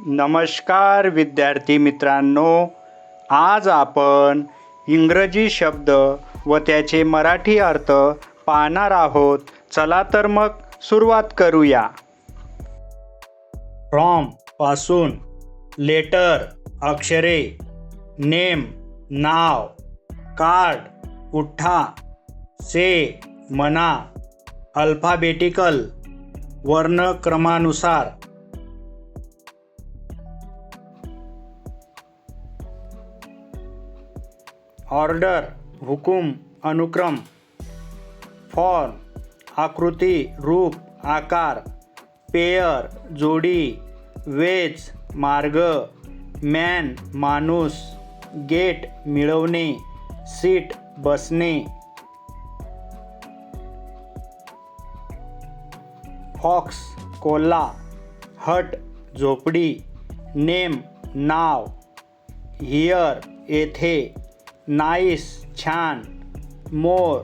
नमस्कार विद्यार्थी मित्रांनो, आज आपण इंग्रजी शब्द व त्याचे मराठी अर्थ पाहणार आहोत. चला तर मग सुरुवात करूया. फ्रॉम पासून, लेटर अक्षरे, नेम नाव, कार्ड उठा, से म्हणा, अल्फाबेटिकल वर्णक्रमानुसार, ऑर्डर हुकूम अनुक्रम, फॉर्म आकृती रूप आकार, पेयर जोडी, वेज मार्ग, मॅन माणूस, गेट मिळवणे, सीट बसणे, फॉक्स कोल्हा, हट झोपडी, नेम नाव, हियर येथे, नाईस छान, मोर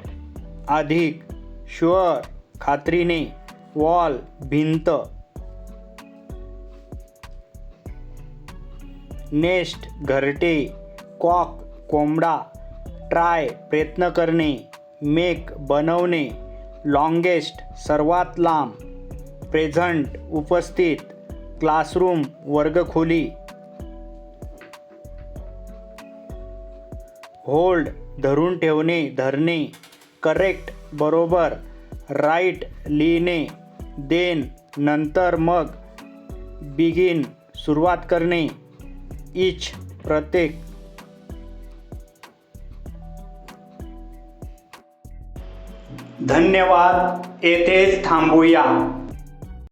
अधिक, शुअर खात्रीने, वॉल भिंत, नेस्ट घरटे, कॉक कोंबडा, ट्राय प्रयत्न करणे, मेक बनवणे, लॉंगेस्ट सर्वात लांब, प्रेझंट उपस्थित, क्लासरूम वर्गखोली, होल्ड धरून ठेवणे धरणे, करेक्ट बरोबर, राईट लिहिणे, देन नंतर मग, बिगिन सुरुवात करणे, इच प्रत्येक. धन्यवाद. येथेच थांबूया.